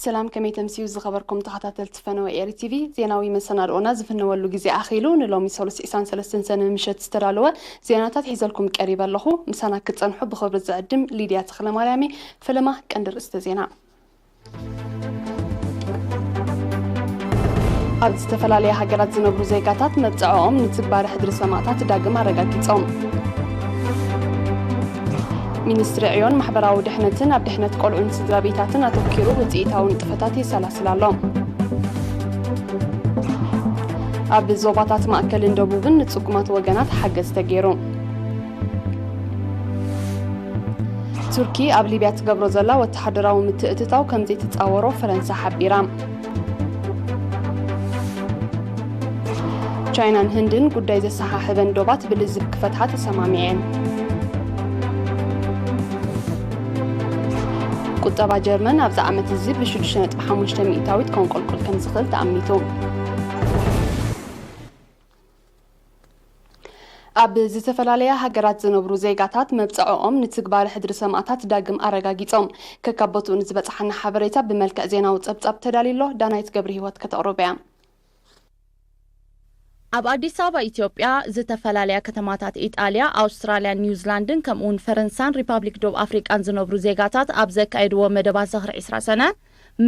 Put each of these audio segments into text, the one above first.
سلام كمي تمسيو زخبركم تخطاتلت فنوى إيري تيفي زيناوي من سنة رؤنا زفنولو جزي أخيلون لو ميسولس إسان سلسن سنة مشت استرالوا زيناتات حيزلكم قريبا لخو مسانا كتصنحو بخبر الزعدم ليديا تخلى مالامي فلما كندر استزينا ኣብ ዝተፈላለየ ሃገራት ዝነብሩ ዜጋታት መብጽዖም ንትግባር ሕድሪ ሰማዕታት ዳግም ኣረጋጊጾም ሚኒስትሪ ዕዮን ማሕበራዊ ድሕነትን ኣብ ድሕነት ቆልዑን ስድራ ቤታትን ኣተኪሩ ውጽኢታዊ ንጥፈታት የሰላስል ኣሎ ኣብ ዞባታት ማእከልን ደቡብን ንጽጉማት ወገናት ሓገዝ ተገይሩ ቱርኪ ኣብ ሊብያ ትገብሮ ዘላ ወተሓደራዊ ምትእትታው ከም ዘይትጻወሮ ፈረንሳ ሓቢራ ቻይናን ህንድን ጉዳይ ዘሰሓሕበን ዶባት ብልዝብ ክፈትሓ ተሰማሚዐን ቁጠባ ጀርመን ኣብዛ ዓመት እዚ ብ6.5 ሚእታዊት ኮንቆልቆል ከም ዝኽእል ተኣሚቱ ኣብ ዝተፈላለየ ሃገራት ዝነብሩ ዜጋታት መብጽዖም ንትግባር ሕድሪ ሰማዕታት ዳግም ኣረጋጊጾም ከካበቱ ንዝበጽሐና ሓበሬታ ብመልክዕ ዜናዊ ጸብጻብ ተዳሊሎ ዳናይት ገብሪ ህይወት ከተቕርበያ ኣብ አዲስ አበባ ኢትዮጵያ ዝተፈላልያ ከተማታት ኢጣልያ አውስትራሊያ ኒውዚላንድን ከምኡን ፈረንሳን ሪፐብሊክ ደቡብ አፍሪካን ዝነብሩ ዜጋታት ኣብ ዘካየድዎ መደባት ዘኽሪ 20 ሰነ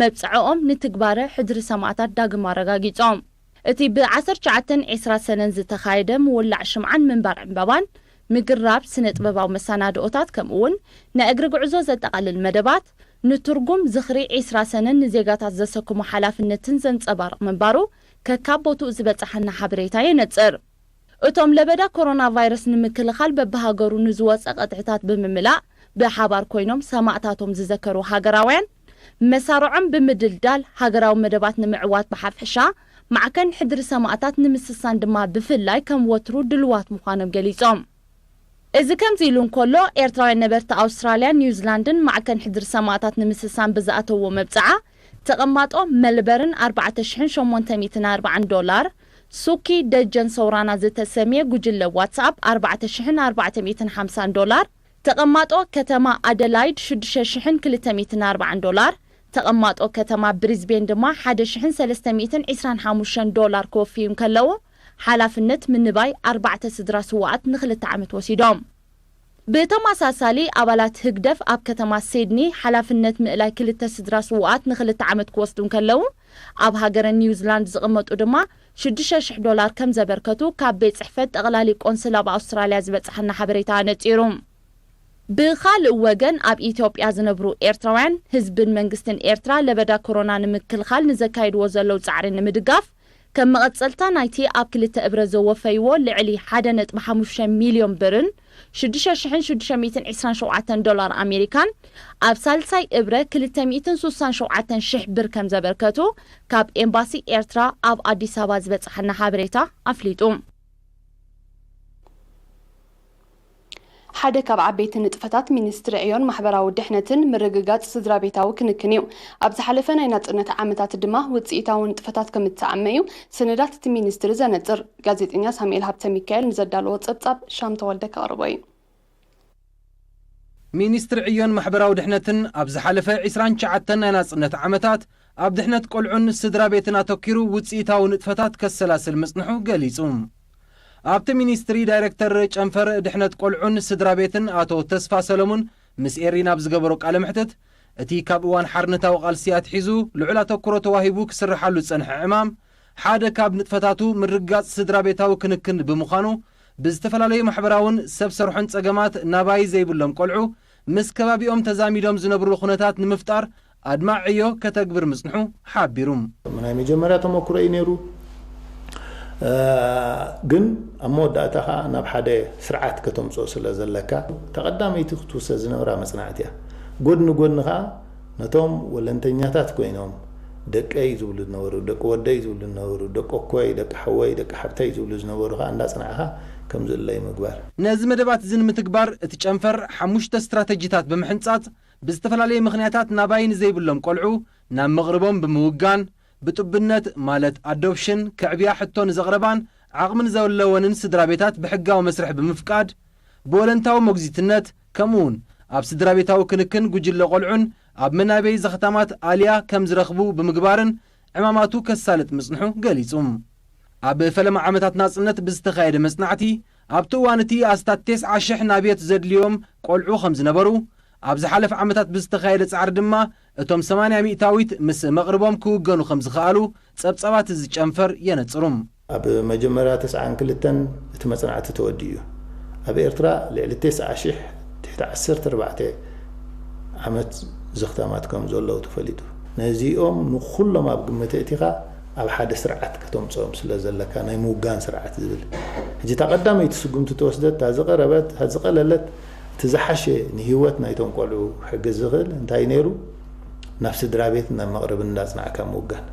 መብጽዖም ንትግባር ሕድሪ ሰማዕታት ዳግም ኣረጋጊጾም እቲ ብ1920 ሰነን ዝተኻየደ ምውላዕ ሽምዓን ምንባር ዕምባባን ምግራብ ስነ ጥበባዊ መሰናድኦታት ከምኡን ንእግሪ ጉዕዞ ዘጠቓልል መደባት ንትርጉም ዝኽሪ 20 ሰነን ንዜጋታት ዘሰኩሙ ሓላፍነትን ዘንጸባርቕ ምንባሩ ከካቦቱ ዝበጽሐና ሓበሬታ የነጽር እቶም ለበዳ ኮሮና ቫይረስ ንምክልኻል በብሃገሩ ንዝወፀ ቀጥዕታት ብምምላእ ብሓባር ኮይኖም ሰማዕታቶም ዝዘከሩ ሃገራውያን መሳርዖም ብምድልዳል ሃገራዊ መደባት ንምዕዋት ብሓፍሕሻ ማዕከን ሕድሪ ሰማዕታት ንምስሳን ድማ ብፍላይ ከም ወትሩ ድልዋት ምዃኖም ገሊጾም እዚ ከምዚ ኢሉ እንከሎ ኤርትራውያን ነበርቲ ኣውስትራልያ ኒውዚላንድን ማዕከን ሕድሪ ሰማዕታት ንምስሳን ብዝኣተዎ መብጽዓ ተቐማጦ መልበርን $4840 ሱኪ ደጀን ሰውራና ዝተሰሚየ ጉጅለ ዋትስኣፕ $4450 ተቐማጦ ከተማ አደላይድ $6240 ተቐማጦ ከተማ ብሪዝቤን ድማ $1325 ክወፍዩን ከለዉ ሓላፍነት ምንባይ 4 ስድራ ስዋዓት ን2 ዓመት ወሲዶም በተማሳሳሊ አባላት ህግደፍ ኣብ ከተማ ሲድኒ ሓላፍነት ምእላይ 2 ስድራ ስዋዓት ን2 ዓመት ክወስዱን ከለዉ ኣብ ሃገረ ኒውዚላንድ ዝቕመጡ ድማ $600 ከም ዘበርከቱ ካብ ቤት ጽሕፈት ጠቕላሊ ቆንስላ ኣብ ኣውስትራልያ ዝበጽሐና ሓበሬታ ነጺሩ ብኻልእ ወገን ኣብ ኢትዮጵያ ዝነብሩ ኤርትራውያን ህዝብን መንግስትን ኤርትራ ለበዳ ኮሮና ንምክልኻል ንዘካይድዎ ዘለው ጻዕሪ ንምድጋፍ ከም መቐጸልታ ናይቲ ኣብ 2 እብረ ዘወፈይዎ ልዕሊ 1.5 ሚልዮን ብርን $6627 ኣሜሪካን ኣብ ሳልሳይ እብረ 267,000 ብር ከም ዘበርከቱ ካብ ኤምባሲ ኤርትራ ኣብ አዲስ አበባ ዝበጽሐና ሓበሬታ ኣፍሊጡ ሓደ ካብ ዓበይቲ ንጥፈታት ሚኒስትሪ ዕዮን ማሕበራዊ ድሕነትን ምርግጋጽ ስድራ ቤታዊ ክንክንዩ ኣብ ዝሓለፈ ናይ ናጽነት ዓመታት ድማ ውጽኢታዊ ንጥፈታት ከም ተዓመዩ ሰነዳት እቲ ሚኒስትሪ ዘነጽር ጋዜጠኛ ሳሙኤል ሃብተ ሚካኤል ንዘዳለዎ ጸብጻብ ሻም ተወልደ ከቕርበዩ ሚኒስትሪ ዕዮን ማሕበራዊ ድሕነትን ኣብ ዝሓለፈ 29 ናይ ናጽነት ዓመታት ኣብ ድሕነት ቆልዑን ስድራ ቤትን ኣተኪሩ ውጽኢታዊ ንጥፈታት ከሰላስል መጽንሑ ገሊጹ ኣብቲ ሚኒስትሪ ዳይሬክተር ጨንፈር ድሕነት ቆልዑን ስድራ ቤትን ኣቶ ተስፋ ሰለሙን ምስ ኤሪና ብዝገበሮ ቃለ ምሕተት እቲ ካብ እዋን ሓርነታዊ ቃልሲያት ሒዙ ልዑል ኣተኩሮ ተዋሂቡ ክስርሓሉ ዝጸንሐ ዕማም ሓደ ካብ ንጥፈታቱ ምርጋጽ ስድራ ቤታዊ ክንክን ብምዃኑ ብዝተፈላለዩ ማሕበራውን ሰብ ሰርሖን ጸገማት ናባይ ዘይብሎም ቆልዑ ምስ ከባቢኦም ተዛሚዶም ዝነብሩ ኩነታት ንምፍጣር ኣድማዕ ዕዮ ከተግብር ምጽንሑ ሓቢሩ ናይ መጀመርያ ተመክሮ እዩ ነይሩ ግን ኣብ መወዳእታኻ ናብ ሓደ ስርዓት ከተምጽኦ ስለ ዘለካ ተቐዳመይቲ ክትውሰድ ዝነበራ መጽናዕት እያ ጎድኒ ጎድንኻ ነቶም ወለንተኛታት ኮይኖም ደቀይ ዝብሉ ዝነበሩ ደቂ ወደይ ዝብሉ ዝነበሩ ደቂ እኮይ ደቂ ሓወይ ደቂ ሓብታይ ዝብሉ ዝነበሩ ኸ እንዳጽናዕኻ ከም ዘላይ ምግባር ነዚ መደባት ዝን ምትግባር እቲ ጨንፈር 5 ስትራቴጂታት ብምሕንጻጽ ብዝተፈላለየ ምኽንያታት ናባይን ዘይብሎም ቆልዑ ናብ መቕርቦም ብምውጋን ብጥብነት ማለት አዶፕሽን ከዕብያ ሕቶን ዘቕረባን ዓቕምን ዘወለወንን ስድራ ቤታት ብሕጋዊ መስርሕ ብምፍቃድ ብወለንታዊ ሞግዚትነት ከምኡን ኣብ ስድራ ቤታዊ ክንክን ጉጅለ ቆልዑን ኣብ መናበይ ዘኸታማት ኣልያ ከም ዝረኽቡ ብምግባርን ዕማማቱ ከሳልጥ ምጽንሑ ገሊጹም ኣብ ፈለማ ዓመታት ናጽነት ብዝተኻየደ መጽናዕቲ ኣብቲ እዋን እቲ ኣስታት 9,000 ናብየት ዘድልዮም ቆልዑ ከም ዝነበሩ ኣብ ዝሓለፈ ዓመታት ብዝተኻየደ ጻዕሪ ድማ እቶም 80 ሚእታዊት ምስ መቕርቦም ክውገኑ ከም ዝኽኣሉ ጸብጸባት ዝጨንፈር የነጽሩም ኣብ መጀመርያ 92 እቲ መጽናዕቲ ተወዲኡ ኣብ ኤርትራ ልዕሊ 9,000 ትሕቲ 14 ዓመት ዘኽታማት ከም ዘለዉ ተፈሊጡ ነዚኦም ንኹሎም ኣብ ግምት እቲኻ ኣብ ሓደ ስርዓት ከተምጾም ስለ ዘለካ ናይ ምውጋን ስርዓት ዝብል ሕጂ ተቐዳመይቲ ስጉምቲ ተወስደት ታዝቐረበት ታዝቐለለት ትዝሓሸ ንህይወት ናይቶም ቆልዑ ሕግዝ ዝኽእል እንታይ ነይሩ ናብ ስድራ ቤት ናብ መቕረብ እንዳጽናዕካ ምውጋን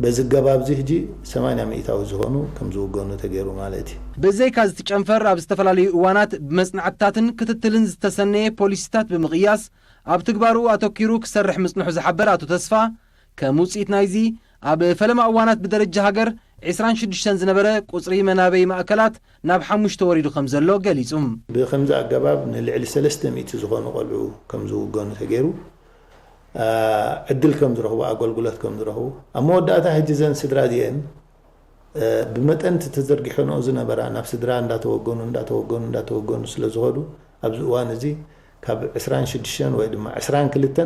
በዚ ገባብዚ ሕጂ 80 ሚእታዊ ዝኾኑ ከም ዝውገኑ ተገይሩ ማለት እዩ ብዘይካ ዝትጨንፈር ኣብ ዝተፈላለዩ እዋናት ብመጽናዕትታትን ክትትልን ዝተሰነየ ፖሊሲታት ብምቕያስ ኣብ ትግባሩ ኣተኪሩ ክሰርሕ ምጽንሑ ዝሓበር ኣቶ ተስፋ ከም ውፅኢት ናይዚ ኣብ ፈለማ እዋናት ብደረጃ ሃገር 26 ዝነበረ ቁጽሪ መናበይ ማእከላት ናብ 5 ወሪዱ ከም ዘሎ ገሊጹም ብኸምዚ ኣገባብ ንልዕሊ 300 ዝኾኑ ቆልዑ ከም ዝውገኑ ተገይሩ ዕድል ከም ዝረኽቡ ኣገልግሎት ከም ዝረኽቡ ኣብ መወዳእታ ሕጂ ዘን ስድራ እዚአን ብመጠን ተዘርጊሖንኦ ዝነበራ ናብ ስድራ እንዳተወገኑ ስለ ዝኸዱ ኣብዚ እዋን እዚ ካብ 26 ወይ ድማ 22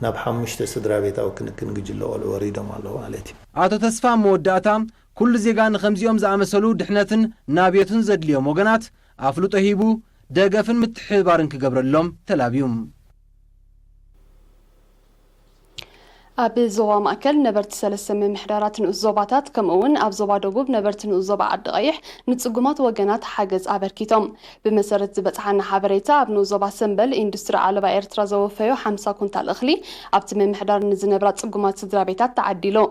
ናብ 5 ስድራ ቤታዊ ክንክን ግጅለ ቆልዑ ወሪዶም ኣለዉ ማለት እዩ ኣቶ ተስፋ መወዳእታ ኩሉ ዜጋ ንኸምዚኦም ዝኣመሰሉ ድሕነትን ናብየትን ዘድልዮም ወገናት ኣፍሉጦ ሂቡ ደገፍን ምትሕባርን ክገብረሎም ተላብዮም ኣብ ዞባ ማእከል ነበርቲ 3 ምምሕዳራት ንኡስ ዞባታት ከምኡውን ኣብ ዞባ ደቡብ ነበርቲ ንኡስ ዞባ ዓዲ ቀይሕ ንጽጉማት ወገናት ሓገዝ ኣበርኪቶም ብመሰረት ዝበጽሓና ሓበሬታ ኣብ ንኡስ ዞባ ሰንበል ኢንዱስትሪ ዓለባ ኤርትራ ዘወፈዮ 50 ኩንታል እኽሊ ኣብቲ ምምሕዳር ንዝነብራ ጽጉማት ስድራ ቤታት ተዓዲሎ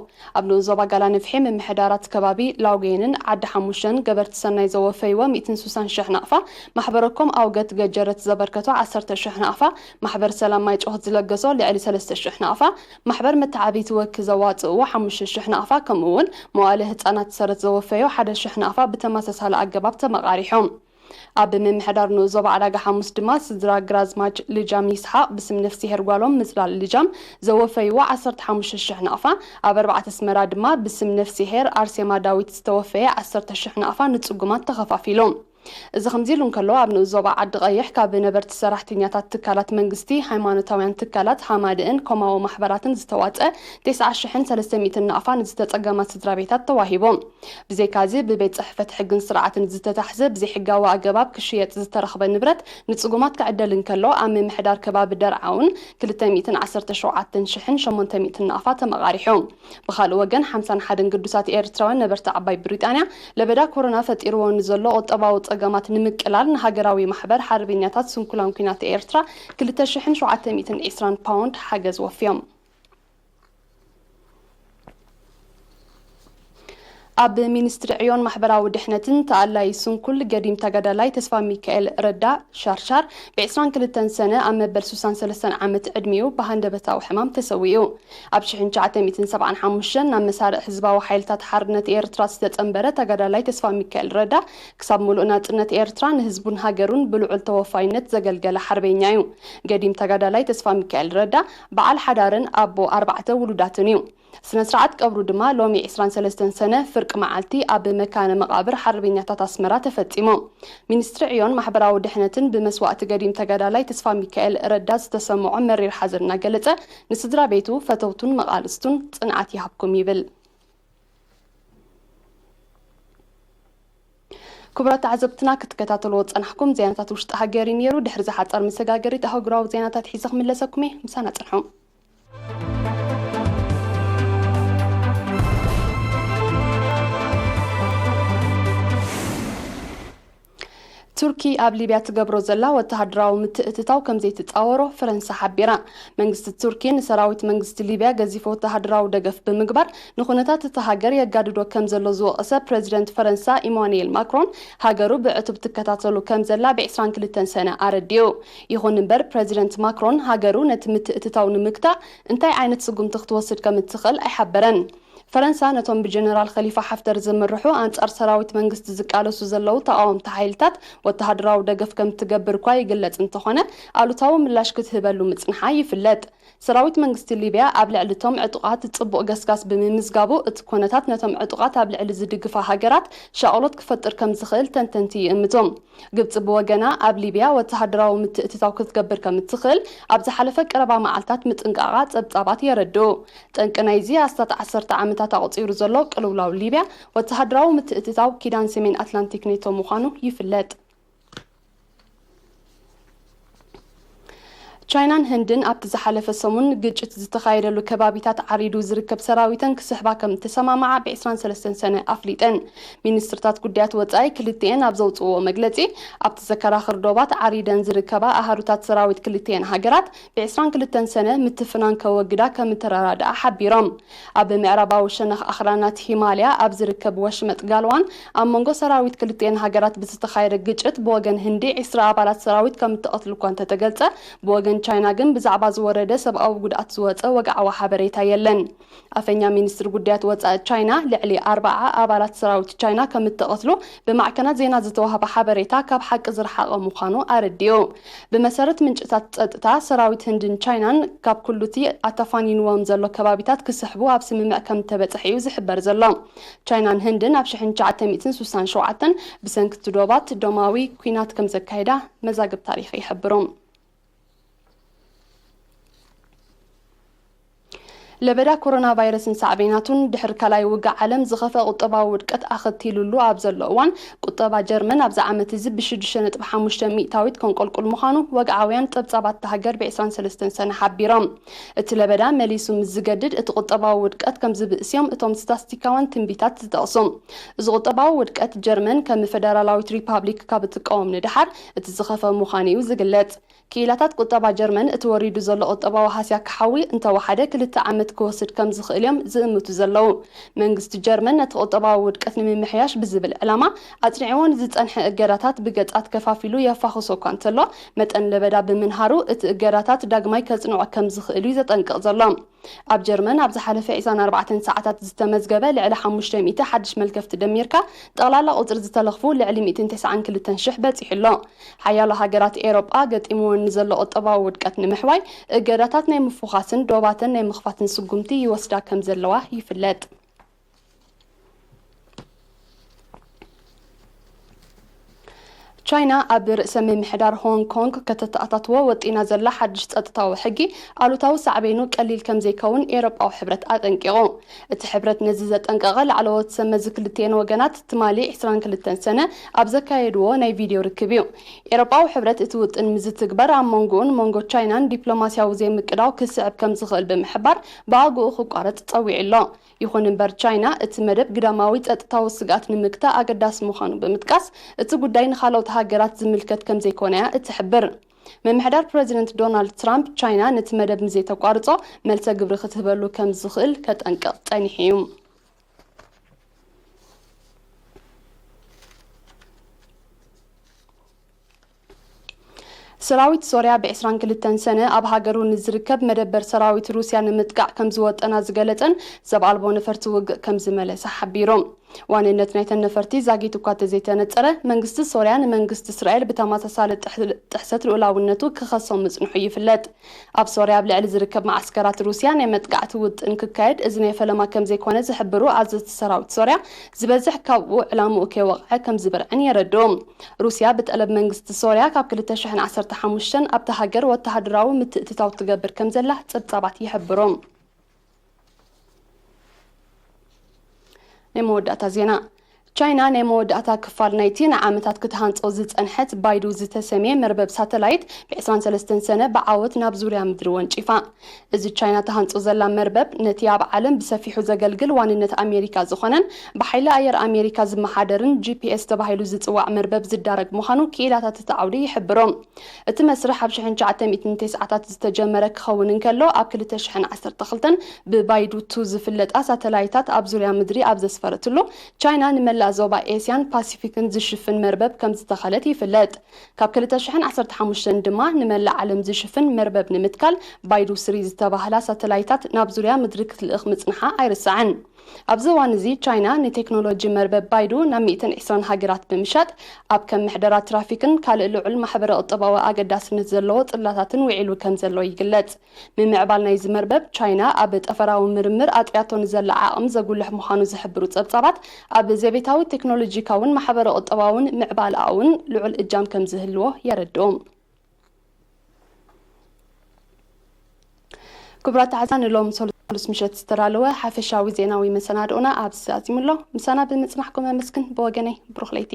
ኣብ ንኡስ ዞባ ጋላነፍሒ ምምሕዳራት ከባቢ ላውጌንን ዓዲ ሓሙሽተን ገበርቲ ሰናይ ዘወፈይዎ 160,000 ናቕፋ ማሕበረኩም ኣውገት ገጀረት ዘበርከቶ 10,000 ናቕፋ ማሕበር ሰላም ማይ ጮኸት ዝለገሶ ልዕሊ 3,000 ናቕፋ ማሕበር መተዓቢት ወክ ዘዋጽእዎ 5,000 ናቕፋ ከምኡውን መዋእለ ህፃናት ሰረት ዘወፈዮ 1,000 ናቕፋ ብተመሳሳሊ ኣገባብ ተመቃሪሖም ኣብ ምምሕዳር ንኡስ ዞባ ዓዳጋ ሓሙስ ድማ ስድራ ግራዝማች ልጃም ይስሓቅ ብስም ነፍሲ ሄርጓሎም ምጽላል ልጃም ዘወፈይዎ 15,000 ናቕፋ ኣብ 4 ስመራ ድማ ብስም ነፍሲ ሄር ኣርሴማ ዳዊት ዝተወፈየ 10,000 ናቕፋ ንጽጉማት ተኸፋፊሎም እዚ ከምዚ ኢሉ እንከሎ ኣብ ንኡስ ዞባ ዓዲ ቀይሕ ካብ ነበርቲ ሰራሕተኛታት ትካላት መንግስቲ ሃይማኖታውያን ትካላት ሃማድእን ኮማዎ ማሕበራትን ዝተዋፅአ 9,300 ናቕፋ ንዝተጸገማ ስድራ ቤታት ተዋሂቦም ብዘይካዚ ብቤት ጽሕፈት ሕግን ስርዓትን ዝተታሕዘ ብዘይሕጋዊ ኣገባብ ክሽየጥ ዝተረኽበ ንብረት ንጽጉማት ክዕደል እንከሎ ኣብ ምምሕዳር ከባቢ ደርዓውን 217,800 ናቕፋ ተመቃሪሖም ብኻልእ ወገን 51 ቅዱሳት ኤርትራውያን ነበርቲ ዓባይ ብሪጣንያ ለበዳ ኮሮና ፈጢርዎ ንዘሎ ቁጠባዊ ጸገማት ንምቅላል ንሃገራዊ ማሕበር ሓርበኛታት ስንኩላን ኩናት ኤርትራ 2,720 ፓውንድ ሓገዝ ወፍዮም ኣብ ሚኒስትሪ ዕዮን ማሕበራዊ ድሕነትን ተኣላይ ስንኩል ገዲም ተጋዳላይ ተስፋ ሚካኤል ረዳ ሻርሻር ብ22 ሰነ ኣብ መበል 63 ዓመት ዕድሚኡ ብሃንደበታዊ ሕማም ተሰዊኡ ኣብ 1975 ናብ መሳርዕ ህዝባዊ ሓይልታት ሓርነት ኤርትራ ዝተጸንበረ ተጋዳላይ ተስፋ ሚካኤል ረዳ ክሳብ ሙሉእ ናጽነት ኤርትራ ንህዝቡን ሃገሩን ብልዑል ተወፋይነት ዘገልገለ ሓርበኛ እዩ ገዲም ተጋዳላይ ተስፋ ሚካኤል ረዳ በዓል ሓዳርን ኣቦ 4 ውሉዳትን እዩ ስነ ስርዓት ቀብሩ ድማ ሎሚ 23 ሰነ ፍርቂ መዓልቲ ኣብ መካነ መቃብር ሓርበኛታት ኣስመራ ተፈጺሞም ሚኒስትሪ ዕዮን ማሕበራዊ ድሕነትን ብመስዋእቲ ገዲም ተጋዳላይ ተስፋ ሚካኤል ረዳ ዝተሰምዖ መሪር ሓዘን እናገለጸ ንስድራ ቤቱ ፈተውቱን መቃልስቱን ጽንዓት ይሃብኩም ይብል ክቡራት ተዓዘብትና ክትከታተልዎ ጸናሕኩም ዜናታት ውሽጢ ሃገር ነይሩ ድሕሪ ዝሓፀር መሰጋገሪት ኣህጉራዊ ዜናታት ሒዘ ክምለሰኩም ምሳና ጽንሖም ቱርኪ ኣብ ሊብያ ትገብሮ ዘላ ወተሃደራዊ ምትእትታው ከም ዘይትጻወሮ ፈረንሳ ሓቢራ መንግስቲ ቱርኪ ንሰራዊት መንግስቲ ሊብያ ገዚፍ ወተሃደራዊ ደገፍ ብምግባር ንኹነታት እቲ ሃገር የጋድዶ ከም ዘሎ ዝወቀሰ ፕሬዚደንት ፈረንሳ ኢማኑኤል ማክሮን ሃገሩ ብዕቱብ ትከታተሉ ከም ዘላ ብ22 ሰነ ኣረድዩ ይኹን እምበር ፕሬዚደንት ማክሮን ሃገሩ ነቲ ምትእትታው ንምግታእ እንታይ ዓይነት ስጉምቲ ክትወስድ ከም እትኽእል ኣይሓበረን فرنسا نتوم بجنرال خليفة حفتر زمرحو أنصار سراويت منغست زقالسو زلو تقاوم تحايلتات وتهدراو دقف كم تقبر كوا يقلت انتخونه قالو ملاش كتهبلو مصنحا يفلت سراويت منغست ليبيا قبل علتهم عطقات تصبق قسقاس بممزقابو اتكونتات نتوم عطقات قبل على زدقفا هاجرات شاولت كفتر كم زخيل تنتنتي امتهم قبت بوجنا قبل ليبيا وتهدراو متتاو كتقبر كم تخيل ابز حلفك قربا معلتات متنقاقات ابطابات يردو تنقنايزي استات 10 عامتات تغطير زلو قلولاو ليبيا وتهدراو متتاو كيدان سمين اتلانتيك نيتو مخانو يفلت ቻይናን ህንድን ኣብቲ ዝሓለፈ ሰሙን ግጭት ዝተኻየደሉ ከባቢታት ዓሪዱ ዝርከብ ሰራዊተን ክስሕባ ከም ተሰማማዓ ብ23 ሰነ ኣፍሊጠን ሚኒስትርታት ጉዳያት ወጻኢ ክልቲአን ኣብ ዘውፅዎ መግለጺ ኣብቲ ዘከራኽር ዶባት ዓሪደን ዝርከባ ኣሃሩታት ሰራዊት ክልቲአን ሃገራት ብ22 ሰነ ምትፍናን ከወግዳ ከም ተራዳኣ ሓቢሮም ኣብ ምዕራባዊ ሸነኽ ኣኽራናት ሂማልያ ኣብ ዝርከብ ወሽመጥ ጋልዋን ኣብ መንጎ ሰራዊት ክልቲአን ሃገራት ብዝተኻየደ ግጭት ብወገን ህንዲ 20 ኣባላት ሰራዊት ከም ተቐትሉ እኳ እንተተገልጸ ብወገን ቻይና ግን ብዛዕባ ዝወረደ ሰብኣዊ ጉድኣት ዝወፀ ወግዓዊ ሓበሬታ የለን ኣፈኛ ሚኒስትር ጉዳያት ወጻኢ ቻይና ልዕሊ 40 ኣባላት ሰራዊት ቻይና ከም ተቐትሉ ብማዕከናት ዜና ዝተወሃበ ሓበሬታ ካብ ሓቂ ዝረሓቐ ምዃኑ ኣረድዩ ብመሰረት ምንጭታት ጸጥታ ሰራዊት ህንድን ቻይናን ካብ ኩሉቲ ኣተፋኒንዎም ዘሎ ከባቢታት ክስሕቡ ኣብ ስምምዕ ከም ተበጽሕ እዩ ዝሕበር ዘሎ ቻይናን ህንድን ኣብ 1967 ብሰንኪ ዶባት ዶማዊ ኩናት ከም ዘካየዳ መዛግብ ታሪኽ ይሕብሩ لبدا كورونا فيروس سعبيناتون دحر كلاي وقع عالم زخفة قطبة ودكت أخذتي لولو أبزل لوان قطبة جرمن أبزع عمت زب بشدشنة بحموش تمي تاويت كون كل مخانو وقعويان تبصابات تهجر بعسران 3 سنة حبيرام اتلبدا مليسوم الزجدد اتقطبة ودكت كم زب اسيوم اتوم ستاستيكاوان تنبيتات تقسم زقطبة ودكت جرمن كم فدرالاويت ريبابليك كابتقوم ندحر اتزخفة مخاني وزجلت كيلاتات قطبة جرمن اتوريدو زلو قطبة وحاسيا كحاوي انت وحدة كلتا عمت كوسد كم زخيليم زمتو زلو منغست جرمن نتقطبا ودقت نممحياش بزبل علامه اطرعون زصنح اجراتات بقطات كفافيلو يفاخسو كانتلو متن لبدا بمنهارو ات اجراتات داغماي كصنع كم زخيلو يزطنقق زلو اب جرمن اب زحلفه 24 ساعات زتمزغبه لعل 500 حدش ملكفت دميركا طلالا قطر زتلخفو لعل 292 شح بصيحلو حيالو هاجرات اوروبا قطيمون نزلو قطبا ودقت نمحواي اجراتات ناي مفوخاسن دوباتن ناي مخفاتن سقمتي يوسدا كم زلوا يفلت ቻይና ኣብ ርእሰ ምምሕዳር ሆንግ ኮንግ ከተተኣታትዎ ወጢና ዘላ ሓድሽ ጸጥታዊ ሕጊ ኣሉታዊ ሳዕቤኑ ቀሊል ከም ዘይከውን ኤውሮጳዊ ሕብረት ኣጠንቂቑ እቲ ሕብረት ነዚ ዘጠንቀቐ ላዕለዎት ሰመዚ ክልቲአን ወገናት ትማሊ 22 ሰነ ኣብ ዘካየድዎ ናይ ቪድዮ ርክብ እዩ ኤውሮጳዊ ሕብረት እቲ ውጥን ምዝትግበር ኣብ መንጎኡን መንጎ ቻይናን ዲፕሎማስያዊ ዘይምቅዳው ክስዕብ ከም ዝኽእል ብምሕባር ብኣግኡ ክቋረጽ ፀዊዑ ኣሎ ይኹን እምበር ቻይና እቲ መደብ ግዳማዊ ጸጥታዊ ስጋት ንምግታእ ኣገዳሲ ምዃኑ ብምጥቃስ እቲ ጉዳይ ንኻልኦት هاجرات زملكت كم زي كونها اتحبر ممحدار بريزيدنت دونالد ترامب تشاينا نت مدب مزي تقارصو ملتا قبر ختبلو كم زخل كتنقق طنيحيوم سراويت سوريا بعسران كلتن سنة أب هاجرون نزركب مدبر سراويت روسيا نمتقع كم زوات أنا زقلتن زب ألبون فرتوق كم زملاء سحبيرهم وان نتنيت النفرتي زاجيتو كات زيتان ترى منجست سوريا منجست إسرائيل بتماس سالة تحسات الأولوية كخصم مصنوحي فلات أب سوريا بلعل زركب مع عسكرات روسيا نمتقع تود إنك كايد إذن فلما كم زي كونه زحبرو عزت سراويت سوريا زبزح كابو علامو كي وقع كم زبر أن يردوم روسيا بتقلب منجست سوريا كاب كل تشحن 15 أب تهجر وتهدراو متتاو تجبر كم زله تصابات يحبرهم نمودات زينا تشاينا نمودات كفار نايتين عامتات كتهانت أوزت أنحت بايدو زتسمية مربب ساتلايت ب23 سنة بعوت نابزوريا مدروان شفاء إذا تشاينا تهانت أوزلا مربب نتياب عالم بسفيحو زقلقل وانينت أمريكا زخنن بحيلا أير أمريكا زمحادرن GPS تبايلو زتواع مربب زدارك مخانو كيلاتا تتعودي يحبرهم اتمسرح بشحن جعتم 29 زتجمرك خونن كلو أبكل تشحن 10 تخلطن ببايدو توز فلت ساتلايتات أبزوريا مدري أبز سفرتلو تشاينا نمل زوبا إسيان باسيفيكن زشفن مربب كم زتخلت يفلت كاب كل تشحن 15 دما نمل عالم زشفن مربب نمتكل بايدو سريز تباهلا ساتلايتات نابزوريا مدركة الإخ مصنحة أيرسعن ኣብዚ እዋን እዚ ቻይና ንቴክኖሎጂ መርበብ ባይዱ ናብ 120 ሃገራት ብምሻጥ ኣብ ከም ምሕደራ ትራፊክን ካልእ ልዑል ማሕበረ ቁጠባዊ ኣገዳስነት ዘለዎ ጥላታትን ውዒሉ ከም ዘሎ ይግለጽ። ምምዕባል ናይዚ መርበብ ቻይና ኣብ ጠፈራዊ ምርምር ኣጥያቶን ዘላ ዓቕም ዘጉልሕ ምዃኑ ዝሕብሩ ጸብጻባት ኣብ ዘቤታዊ ቴክኖሎጂካውን ማሕበረ ቁጠባውን ምዕባልኣውን ልዑል እጃም ከም ዝህልዎ የረድኦም። ክቡራት ተዓዛን ሎም ሰሉስ ምሸት ዝተዳለወ ሓፈሻዊ ዜናዊ መሰናድኦና ኣብ ሰዓት ይምሎ ምሳና ብምጽናሕኩም ኣመስግን ብወገነይ ብሩኽ ለይቲ